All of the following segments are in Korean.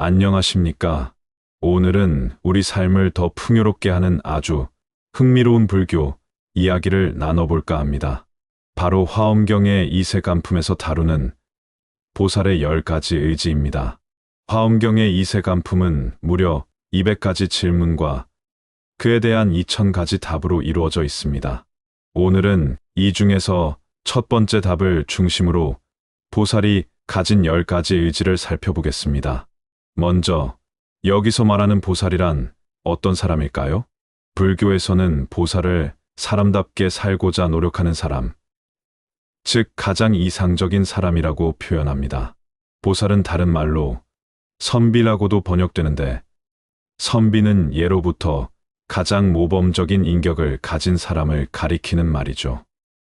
안녕하십니까? 오늘은 우리 삶을 더 풍요롭게 하는 아주 흥미로운 불교 이야기를 나눠볼까 합니다. 바로 화엄경의 이세간품에서 다루는 보살의 10가지 의지입니다. 화엄경의 이세간품은 무려 200가지 질문과 그에 대한 2000가지 답으로 이루어져 있습니다. 오늘은 이 중에서 첫 번째 답을 중심으로 보살이 가진 10가지 의지를 살펴보겠습니다. 먼저, 여기서 말하는 보살이란 어떤 사람일까요? 불교에서는 보살을 사람답게 살고자 노력하는 사람, 즉 가장 이상적인 사람이라고 표현합니다. 보살은 다른 말로 선비라고도 번역되는데, 선비는 예로부터 가장 모범적인 인격을 가진 사람을 가리키는 말이죠.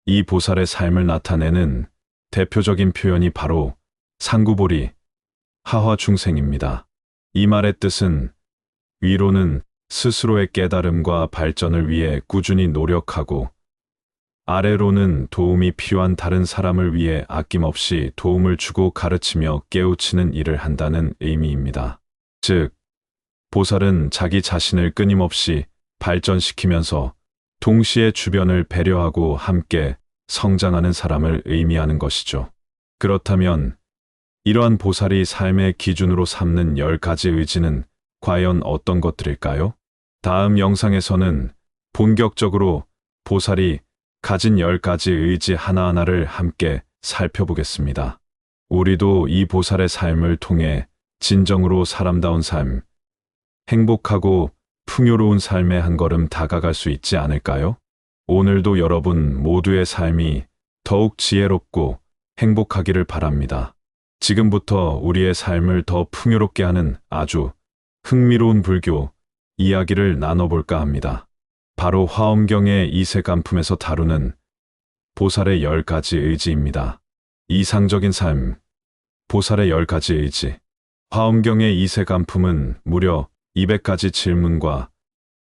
이 보살의 삶을 나타내는 대표적인 표현이 바로 상구보리, 하화중생입니다. 이 말의 뜻은 위로는 스스로의 깨달음과 발전을 위해 꾸준히 노력하고, 아래로는 도움이 필요한 다른 사람을 위해 아낌없이 도움을 주고 가르치며 깨우치는 일을 한다는 의미입니다. 즉, 보살은 자기 자신을 끊임없이 발전시키면서 동시에 주변을 배려하고 함께 성장하는 사람을 의미하는 것이죠. 그렇다면 이러한 보살이 삶의 기준으로 삼는 10가지 의지는 과연 어떤 것들일까요? 다음 영상에서는 본격적으로 보살이 가진 10가지 의지 하나하나를 함께 살펴보겠습니다. 우리도 이 보살의 삶을 통해 진정으로 사람다운 삶, 행복하고 풍요로운 삶에 한 걸음 다가갈 수 있지 않을까요? 오늘도 여러분 모두의 삶이 더욱 지혜롭고 행복하기를 바랍니다. 지금부터 우리의 삶을 더 풍요롭게 하는 아주 흥미로운 불교 이야기를 나눠볼까 합니다. 바로 화엄경의 이세간품에서 다루는 보살의 10가지 의지입니다. 이상적인 삶, 보살의 10가지 의지. 화엄경의 이세간품은 무려 200가지 질문과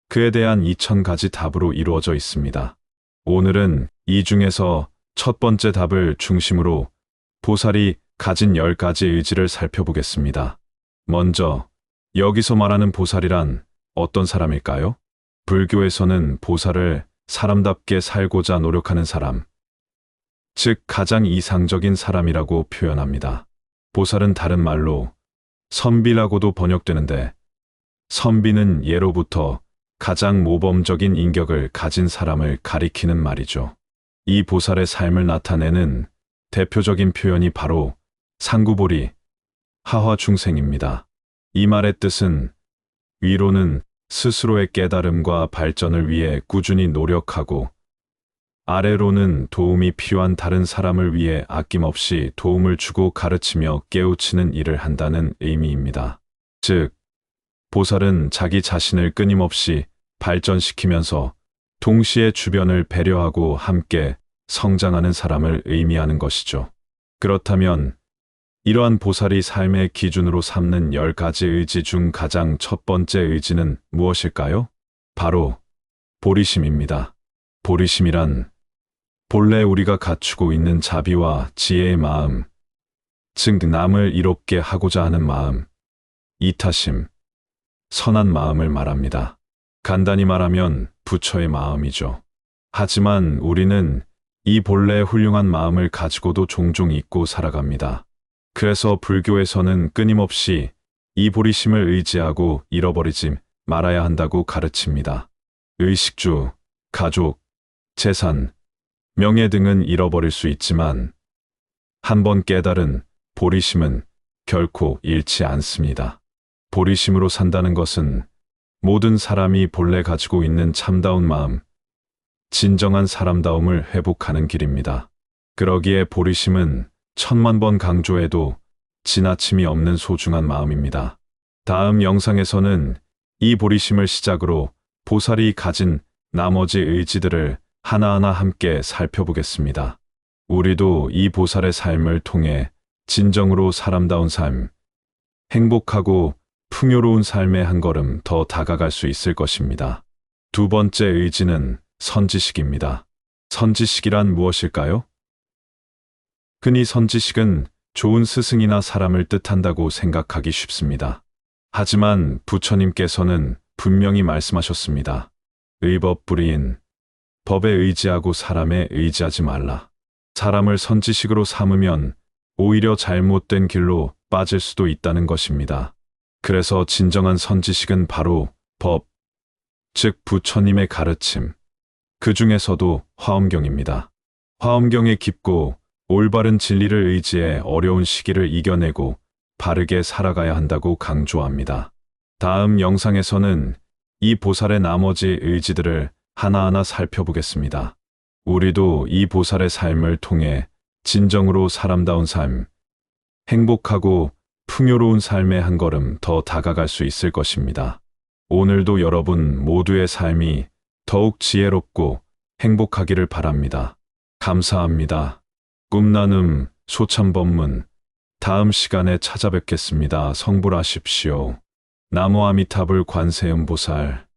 그에 대한 2000가지 답으로 이루어져 있습니다. 오늘은 이 중에서 첫 번째 답을 중심으로 보살이 가진 10가지 의지를 살펴보겠습니다. 먼저, 여기서 말하는 보살이란 어떤 사람일까요? 불교에서는 보살을 사람답게 살고자 노력하는 사람, 즉 가장 이상적인 사람이라고 표현합니다. 보살은 다른 말로 선비라고도 번역되는데, 선비는 예로부터 가장 모범적인 인격을 가진 사람을 가리키는 말이죠. 이 보살의 삶을 나타내는 대표적인 표현이 바로 상구보리, 하화중생입니다. 이 말의 뜻은 위로는 스스로의 깨달음과 발전을 위해 꾸준히 노력하고, 아래로는 도움이 필요한 다른 사람을 위해 아낌없이 도움을 주고 가르치며 깨우치는 일을 한다는 의미입니다. 즉, 보살은 자기 자신을 끊임없이 발전시키면서 동시에 주변을 배려하고 함께 성장하는 사람을 의미하는 것이죠. 그렇다면 이러한 보살이 삶의 기준으로 삼는 10가지 의지 중 가장 첫 번째 의지는 무엇일까요? 바로 보리심입니다. 보리심이란 본래 우리가 갖추고 있는 자비와 지혜의 마음, 즉 남을 이롭게 하고자 하는 마음, 이타심, 선한 마음을 말합니다. 간단히 말하면 부처의 마음이죠. 하지만 우리는 이 본래의 훌륭한 마음을 가지고도 종종 잊고 살아갑니다. 그래서 불교에서는 끊임없이 이 보리심을 의지하고 잃어버리지 말아야 한다고 가르칩니다. 의식주, 가족, 재산, 명예 등은 잃어버릴 수 있지만 한번 깨달은 보리심은 결코 잃지 않습니다. 보리심으로 산다는 것은 모든 사람이 본래 가지고 있는 참다운 마음, 진정한 사람다움을 회복하는 길입니다. 그러기에 보리심은 1000만 번 강조해도 지나침이 없는 소중한 마음입니다. 다음 영상에서는 이 보리심을 시작으로 보살이 가진 나머지 의지들을 하나하나 함께 살펴보겠습니다. 우리도 이 보살의 삶을 통해 진정으로 사람다운 삶, 행복하고 풍요로운 삶에 한 걸음 더 다가갈 수 있을 것입니다. 두 번째 의지는 선지식입니다. 선지식이란 무엇일까요? 흔히 선지식은 좋은 스승이나 사람을 뜻한다고 생각하기 쉽습니다. 하지만 부처님께서는 분명히 말씀하셨습니다. 의법불이인, 법에 의지하고 사람에 의지하지 말라. 사람을 선지식으로 삼으면 오히려 잘못된 길로 빠질 수도 있다는 것입니다. 그래서 진정한 선지식은 바로 법, 즉 부처님의 가르침, 그 중에서도 화엄경입니다. 화엄경의 깊고 올바른 진리를 의지해 어려운 시기를 이겨내고 바르게 살아가야 한다고 강조합니다. 다음 영상에서는 이 보살의 나머지 의지들을 하나하나 살펴보겠습니다. 우리도 이 보살의 삶을 통해 진정으로 사람다운 삶, 행복하고 풍요로운 삶의 한 걸음 더 다가갈 수 있을 것입니다. 오늘도 여러분 모두의 삶이 더욱 지혜롭고 행복하기를 바랍니다. 감사합니다. 꿈나눔 소참법문 다음 시간에 찾아뵙겠습니다. 성불하십시오. 나무 아미타불 관세음보살